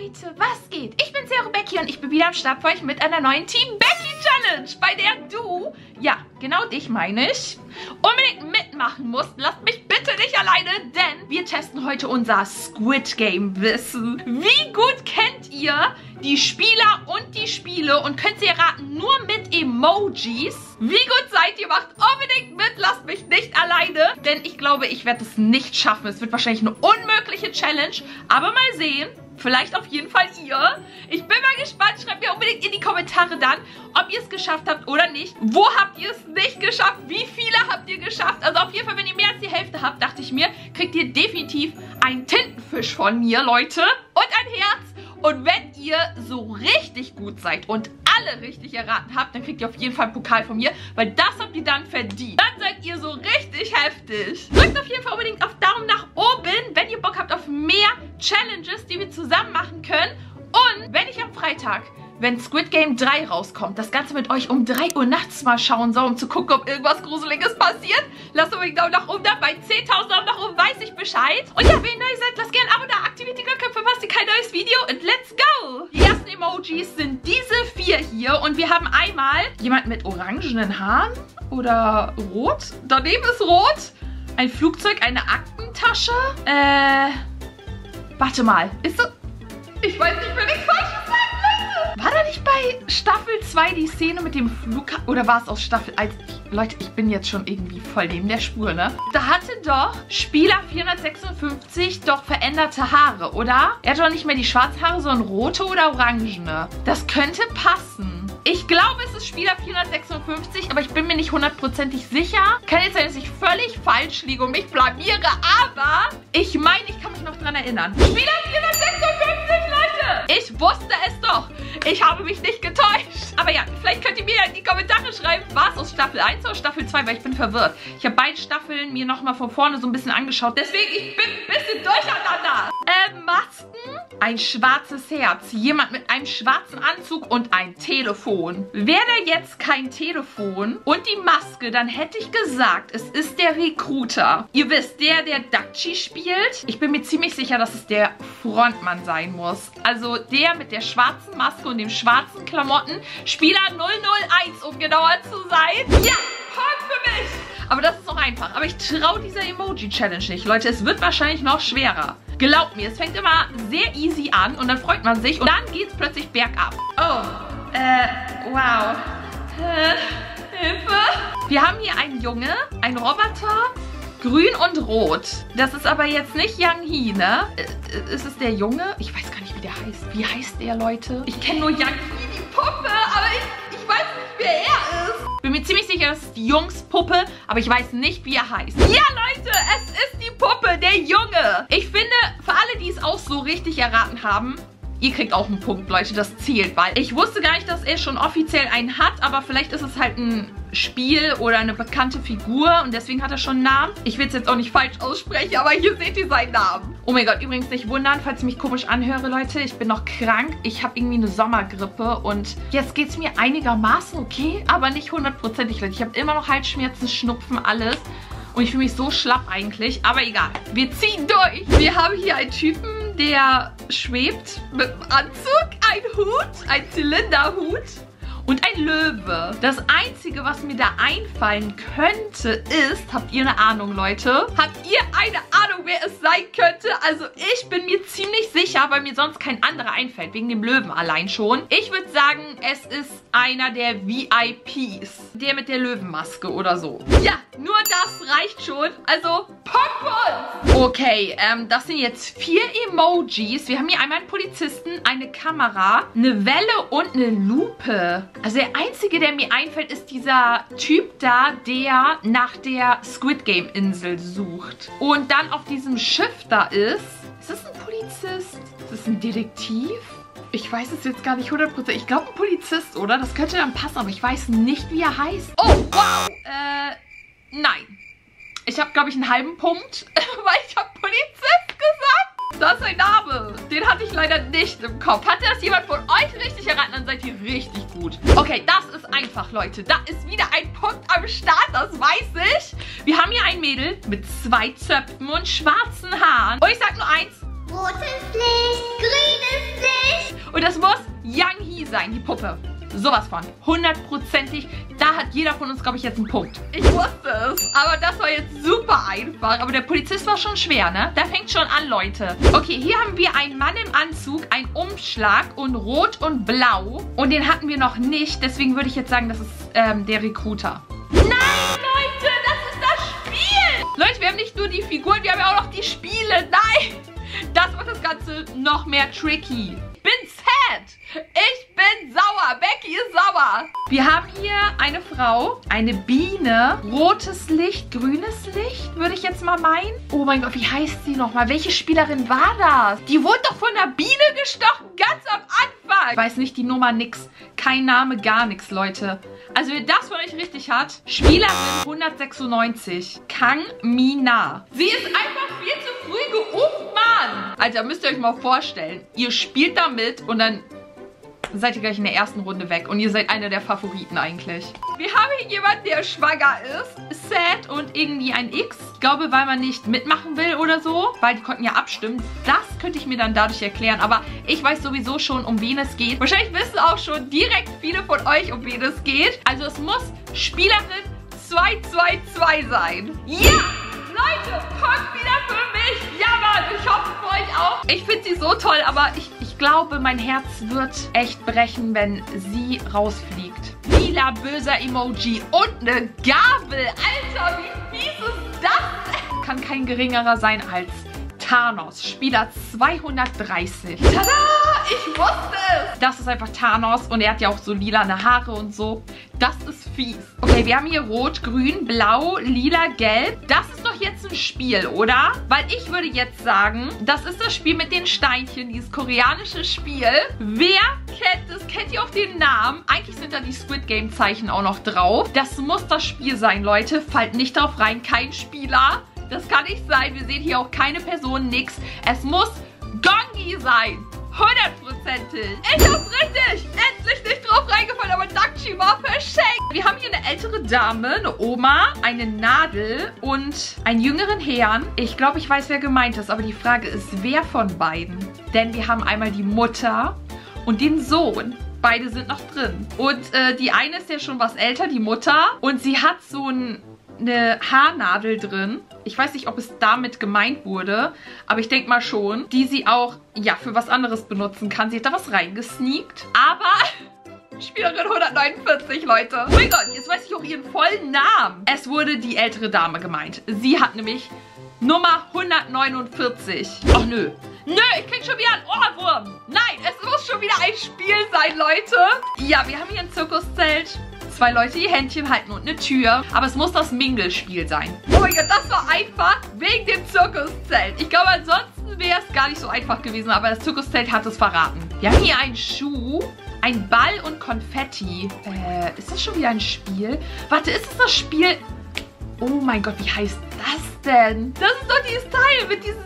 Leute, was geht? Ich bin Zero Becky und ich bin wieder am Start für euch mit einer neuen Team Becky Challenge, bei der du, ja, genau dich meine ich, unbedingt mitmachen musst. Lasst mich bitte nicht alleine, denn wir testen heute unser Squid Game Wissen. Wie gut kennt ihr die Spieler und die Spiele und könnt ihr raten nur mit Emojis? Wie gut seid ihr? Macht unbedingt mit, lasst mich nicht alleine, denn ich glaube, ich werde es nicht schaffen. Es wird wahrscheinlich eine unmögliche Challenge, aber mal sehen. Vielleicht auf jeden Fall ihr. Ich bin mal gespannt. Schreibt mir unbedingt in die Kommentare dann, ob ihr es geschafft habt oder nicht. Wo habt ihr es nicht geschafft? Wie viele habt ihr geschafft? Also auf jeden Fall, wenn ihr mehr als die Hälfte habt, dachte ich mir, kriegt ihr definitiv einen Tintenfisch von mir, Leute. Und ein Herz. Und wenn ihr so richtig gut seid und alle richtig erraten habt, dann kriegt ihr auf jeden Fall einen Pokal von mir, weil das habt ihr dann verdient. Dann seid ihr so richtig heftig. Drückt auf jeden Fall unbedingt auf Daumen nach oben, wenn ihr Bock habt auf mehr Challenges, die wir zusammen machen können. Und wenn ich am Freitag, wenn Squid Game 3 rauskommt, das Ganze mit euch um 3 Uhr nachts mal schauen soll, um zu gucken, ob irgendwas Gruseliges passiert, lasst unbedingt Daumen nach oben da. Bei 10.000 Daumen nach oben weiß ich Bescheid. Und ja, wenn ihr neu seid, lasst gerne ein Abo da, aktiviert die Glocke, verpasst ihr kein neues Video und let's go! Die ersten Emojis sind diese 4 hier und wir haben einmal jemand mit orangenen Haaren oder rot. Daneben ist rot. Ein Flugzeug, eine Aktentasche. Warte mal, ist so... Ich weiß nicht, wenn ich falsch sage, Leute. War da nicht bei Staffel 2 die Szene mit dem Flug... Oder war es aus Staffel 1? Leute, ich bin jetzt schon irgendwie voll neben der Spur, ne? Da hatte doch Spieler 456 doch veränderte Haare, oder? Er hat doch nicht mehr die schwarzen Haare, sondern rote oder orangene. Das könnte passen. Ich glaube, es ist Spieler 456, aber ich bin mir nicht hundertprozentig sicher. Kann jetzt sein, dass ich völlig falsch liege und mich blamiere, aber ich meine, ich kann mich noch dran erinnern. Spieler 456, Leute! Ich wusste es doch. Ich habe mich nicht getäuscht. Aber ja, vielleicht könnt ihr mir in die Kommentare schreiben, war es aus Staffel 1 oder Staffel 2, weil ich bin verwirrt. Ich habe beide Staffeln mir nochmal von vorne so ein bisschen angeschaut. Deswegen, ich bin ein bisschen durcheinander. Masken, ein schwarzes Herz, jemand mit einem schwarzen Anzug und ein Telefon. Wäre da jetzt kein Telefon und die Maske, dann hätte ich gesagt, es ist der Recruiter. Ihr wisst, der Dutchie spielt. Ich bin mir ziemlich sicher, dass es der Frontmann sein muss. Also der mit der schwarzen Maske und dem schwarzen Klamotten. Spieler 001, um genauer zu sein. Ja, Punkt für mich. Aber das ist noch einfach. Aber ich traue dieser Emoji-Challenge nicht, Leute. Es wird wahrscheinlich noch schwerer. Glaubt mir, es fängt immer sehr easy an und dann freut man sich und dann geht es plötzlich bergab. Oh, wow. Hilfe. Wir haben hier einen Junge, einen Roboter, grün und rot. Das ist aber jetzt nicht Yang Hee, ne? Ist es der Junge? Ich weiß gar nicht, wie der heißt. Wie heißt der, Leute? Ich kenne nur Yang Hee, die Puppe, aber ich weiß nicht, wer er ist. Bin mir ziemlich sicher, das ist die Jungspuppe, aber ich weiß nicht, wie er heißt. Ja, Leute, es ist die Puppe, der Junge. Ich finde, für alle, die es auch so richtig erraten haben, ihr kriegt auch einen Punkt, Leute, das zählt, weil ich wusste gar nicht, dass er schon offiziell einen hat, aber vielleicht ist es halt ein Spiel oder eine bekannte Figur und deswegen hat er schon einen Namen. Ich will es jetzt auch nicht falsch aussprechen, aber hier seht ihr seinen Namen. Oh mein Gott, übrigens nicht wundern, falls ich mich komisch anhöre, Leute. Ich bin noch krank. Ich habe irgendwie eine Sommergrippe und jetzt geht es mir einigermaßen okay, aber nicht hundertprozentig, Leute. Ich habe immer noch Halsschmerzen, Schnupfen, alles. Und ich fühle mich so schlapp eigentlich, aber egal. Wir ziehen durch. Wir haben hier einen Typen, der schwebt mit einem Anzug, ein Hut, ein Zylinderhut und ein Löwe. Das Einzige, was mir da einfallen könnte, ist, habt ihr eine Ahnung, Leute? Habt ihr eine Ahnung, wer es sein könnte? Also ich bin mir ziemlich sicher, weil mir sonst kein anderer einfällt, wegen dem Löwen allein schon. Ich würde sagen, es ist einer der VIPs. Der mit der Löwenmaske oder so. Ja, nur das reicht schon. Also, Punkt. Okay, das sind jetzt 4 Emojis. Wir haben hier einmal einen Polizisten, eine Kamera, eine Welle und eine Lupe. Also der einzige, der mir einfällt, ist dieser Typ da, der nach der Squid Game Insel sucht. Und dann auf diesem Schiff da ist... Ist das ein Polizist? Ist das ein Detektiv? Ich weiß es jetzt gar nicht 100%. Ich glaube ein Polizist, oder? Das könnte dann passen, aber ich weiß nicht, wie er heißt. Oh, wow. Nein. Ich habe, glaube ich, einen halben Punkt, weil ich habe Polizist gesagt. Das ist ein Name. Den hatte ich leider nicht im Kopf. Hatte das jemand von euch richtig erraten, dann seid ihr richtig gut. Okay, das ist einfach, Leute. Da ist wieder ein Punkt am Start, das weiß ich. Wir haben hier ein Mädel mit 2 Zöpfen und schwarzen Haaren. Und ich sag nur eins. Rotes Licht, grünes Licht. Und das muss Yang Hee sein, die Puppe. Sowas von. 100%ig. Da hat jeder von uns, glaube ich, jetzt einen Punkt. Ich wusste es. Aber das war jetzt super einfach. Aber der Polizist war schon schwer, ne? Da fängt schon an, Leute. Okay, hier haben wir einen Mann im Anzug, einen Umschlag und Rot und Blau. Und den hatten wir noch nicht. Deswegen würde ich jetzt sagen, das ist der Recruiter. Nein, Leute, das ist das Spiel. Leute, wir haben nicht nur die Figuren, wir haben ja auch noch die Spiele. Nein, das macht das Ganze noch mehr tricky. Ich bin sad. Ich bin sauer. Becky ist sauer. Wir haben hier eine Frau, eine Biene, rotes Licht, grünes Licht, würde ich jetzt mal meinen. Oh mein Gott, wie heißt sie nochmal? Welche Spielerin war das? Die wurde doch von einer Biene gestochen, ganz am Anfang. Ich weiß nicht die Nummer, nix. Kein Name, gar nichts, Leute. Also wer das von euch richtig hat, Spielerin 196, Kang Mina. Sie ist einfach viel zu früh gerufen, Mann. Alter, müsst ihr euch mal vorstellen. Ihr spielt damit und dann seid ihr gleich in der ersten Runde weg. Und ihr seid einer der Favoriten eigentlich. Wir haben hier jemanden, der schwanger ist. Sad und irgendwie ein X. Ich glaube, weil man nicht mitmachen will oder so. Weil die konnten ja abstimmen. Das könnte ich mir dann dadurch erklären. Aber ich weiß sowieso schon, um wen es geht. Wahrscheinlich wissen auch schon direkt viele von euch, um wen es geht. Also es muss Spielerin 222 sein. Ja! Leute, kommt wieder für mich. Ja, Mann, ich hoffe für euch auch. Ich finde sie so toll, aber ich glaube, mein Herz wird echt brechen, wenn sie rausfliegt. Lila, böser Emoji und eine Gabel. Alter, wie fies ist das? Kann kein geringerer sein als Thanos, Spieler 230. Tada! Ich wusste es! Das ist einfach Thanos und er hat ja auch so lilane Haare und so. Das ist fies. Okay, wir haben hier Rot, Grün, Blau, Lila, Gelb. Das ist doch jetzt ein Spiel, oder? Weil ich würde jetzt sagen, das ist das Spiel mit den Steinchen, dieses koreanische Spiel. Wer kennt es? Kennt ihr auch den Namen? Eigentlich sind da die Squid Game Zeichen auch noch drauf. Das muss das Spiel sein, Leute. Fallt nicht drauf rein, kein Spieler. Das kann nicht sein. Wir sehen hier auch keine Person, nix. Es muss Gongi sein. 100%ig. Ich hab's richtig. Endlich nicht drauf reingefallen, aber Dakchi war verschenkt. Wir haben hier eine ältere Dame, eine Oma, eine Nadel und einen jüngeren Herrn. Ich glaube, ich weiß, wer gemeint ist, aber die Frage ist, wer von beiden? Denn wir haben einmal die Mutter und den Sohn. Beide sind noch drin. Und die eine ist ja schon was älter, die Mutter. Und sie hat so eine Haarnadel drin. Ich weiß nicht, ob es damit gemeint wurde, aber ich denke mal schon, die sie auch, ja, für was anderes benutzen kann. Sie hat da was reingesneakt, aber Spielerin 149, Leute. Oh mein Gott, jetzt weiß ich auch ihren vollen Namen. Es wurde die ältere Dame gemeint. Sie hat nämlich Nummer 149. Ach nö. Nö, ich krieg schon wieder einen Ohrwurm. Nein, es muss schon wieder ein Spiel sein, Leute. Ja, wir haben hier ein Zirkuszelt. 2 Leute, die Händchen halten und eine Tür. Aber es muss das Mingle-Spiel sein. Oh mein Gott, das war einfach wegen dem Zirkuszelt. Ich glaube, ansonsten wäre es gar nicht so einfach gewesen. Aber das Zirkuszelt hat es verraten. Wir haben hier einen Schuh, ein Ball und Konfetti. Ist das schon wieder ein Spiel? Warte, ist es das Spiel? Oh mein Gott, wie heißt das denn? Das ist doch dieses Teil mit diesem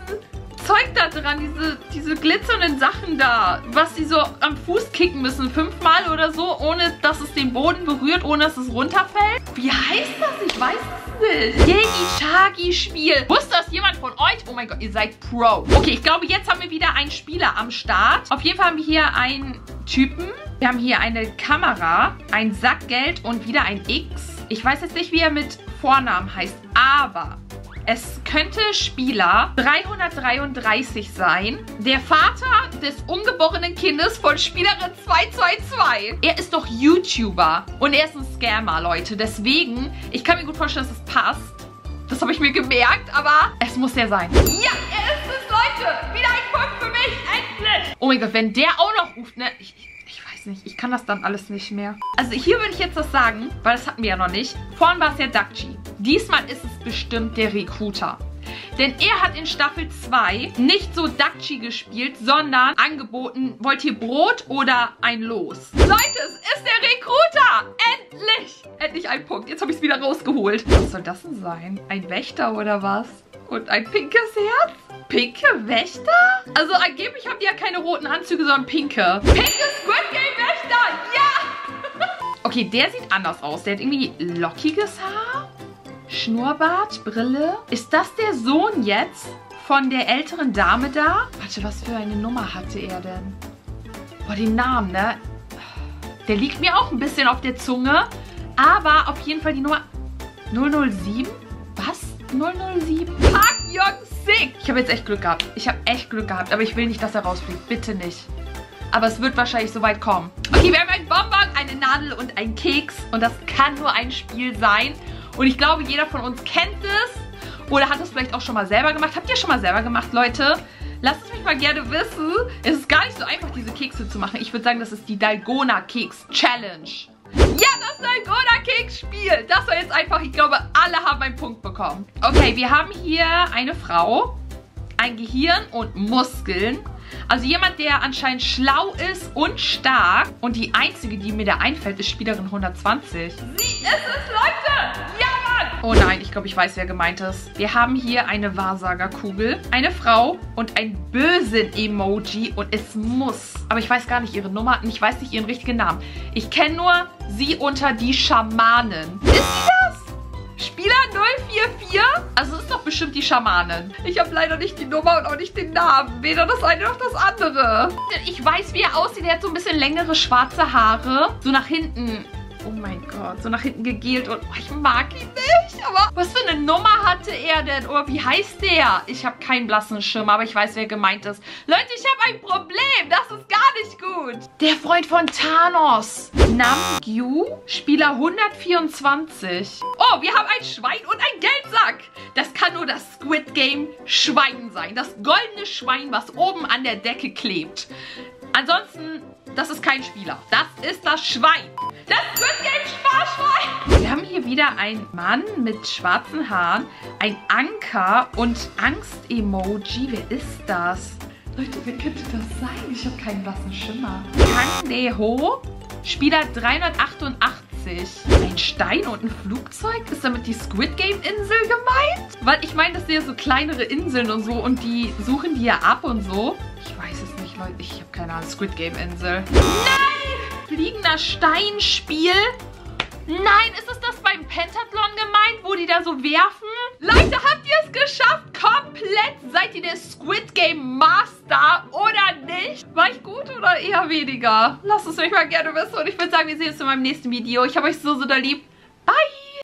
Zeug da dran, diese glitzernden Sachen da, was sie so am Fuß kicken müssen, 5-mal oder so, ohne dass es den Boden berührt, ohne dass es runterfällt. Wie heißt das? Ich weiß es nicht. Yegi-Chagi-Spiel. Wusste das jemand von euch? Oh mein Gott, ihr seid Pro. Okay, ich glaube, jetzt haben wir wieder einen Spieler am Start. Auf jeden Fall haben wir hier einen Typen. Wir haben hier eine Kamera, ein Sack Geld und wieder ein X. Ich weiß jetzt nicht, wie er mit Vornamen heißt, aber es könnte Spieler 333 sein. Der Vater des ungeborenen Kindes von Spielerin 222. Er ist doch YouTuber. Und er ist ein Scammer, Leute. Deswegen, ich kann mir gut vorstellen, dass es passt. Das habe ich mir gemerkt, aber es muss der sein. Ja, er ist es, Leute. Wieder ein Punkt für mich. Endlich. Oh mein Gott, wenn der auch noch ruft, ne? Ich weiß nicht. Ich kann das dann alles nicht mehr. Also hier würde ich jetzt was sagen, weil das hatten wir ja noch nicht. Vorhin war es ja Dakchi. Diesmal ist es bestimmt der Recruiter. Denn er hat in Staffel 2 nicht so Dakchi gespielt, sondern angeboten, wollt ihr Brot oder ein Los? Leute, es ist der Recruiter! Endlich! Endlich ein Punkt. Jetzt habe ich es wieder rausgeholt. Was soll das denn sein? Ein Wächter oder was? Und ein pinkes Herz? Pinke Wächter? Also angeblich haben die ja keine roten Anzüge, sondern pinke. Pinke Squid Game Wächter! Ja! Okay, der sieht anders aus. Der hat irgendwie lockiges Haar. Schnurrbart, Brille. Ist das der Sohn jetzt von der älteren Dame da? Warte, was für eine Nummer hatte er denn? Boah, den Namen, ne? Der liegt mir auch ein bisschen auf der Zunge. Aber auf jeden Fall die Nummer 007. Was? 007? Park Young-sik. Ich habe jetzt echt Glück gehabt. Ich habe echt Glück gehabt. Aber ich will nicht, dass er rausfliegt. Bitte nicht. Aber es wird wahrscheinlich so weit kommen. Okay, wir haben einen Bonbon, eine Nadel und einen Keks. Und das kann nur ein Spiel sein. Und ich glaube, jeder von uns kennt es. Oder hat es vielleicht auch schon mal selber gemacht. Habt ihr schon mal selber gemacht, Leute? Lasst es mich mal gerne wissen. Es ist gar nicht so einfach, diese Kekse zu machen. Ich würde sagen, das ist die Dalgona Keks Challenge. Ja, das Dalgona Keks Spiel. Das war jetzt einfach, ich glaube, alle haben einen Punkt bekommen. Okay, wir haben hier eine Frau, ein Gehirn und Muskeln. Also jemand, der anscheinend schlau ist und stark. Und die einzige, die mir da einfällt, ist Spielerin 120. Sie ist es, Leute! Ja, Mann! Oh nein, ich glaube, ich weiß, wer gemeint ist. Wir haben hier eine Wahrsagerkugel, eine Frau und ein Bösen-Emoji. Und es muss, aber ich weiß gar nicht ihre Nummer und ich weiß nicht ihren richtigen Namen. Ich kenne nur sie unter die Schamanen. Ist sie das? Spieler 044? Also es ist doch bestimmt die Schamanin. Ich habe leider nicht die Nummer und auch nicht den Namen. Weder das eine noch das andere. Ich weiß, wie er aussieht. Er hat so ein bisschen längere schwarze Haare. So nach hinten. Oh mein Gott. So nach hinten gegelt. Und ich mag ihn nicht. Aber was für eine Nummer hatte er denn? Oder wie heißt der? Ich habe keinen blassen Schimmer, aber ich weiß, wer gemeint ist. Leute, ich habe ein Problem. Das ist gar nicht gut. Der Freund von Thanos. Namgyu, Spieler 124. Oh, wir haben ein Schwein und ein Geldsack. Das kann nur das Squid Game Schwein sein. Das goldene Schwein, was oben an der Decke klebt. Ansonsten, das ist kein Spieler. Das ist das Schwein. Das Squid Game Sparschwein. Wir haben hier wieder einen Mann mit schwarzen Haaren, ein Anker und Angst-Emoji. Wer ist das? Leute, wer könnte das sein? Ich habe keinen blassen Schimmer. Kang-Ho, Spieler 388. Ein Stein und ein Flugzeug? Ist damit die Squid Game Insel gemeint? Weil ich meine, das sind ja so kleinere Inseln und so und die suchen die ja ab und so. Ich weiß es nicht, Leute. Ich habe keine Ahnung. Squid Game Insel. Nein! Fliegender Steinspiel? Nein, ist es das beim Pentathlon gemeint, wo die da so werfen? Leute, habt ihr es geschafft? Komplett? Seid ihr der Squid Game Master oder nicht? War ich gut oder eher weniger? Lasst es mich mal gerne wissen und ich würde sagen, wir sehen uns in meinem nächsten Video. Ich habe euch so, so da lieb. Bye!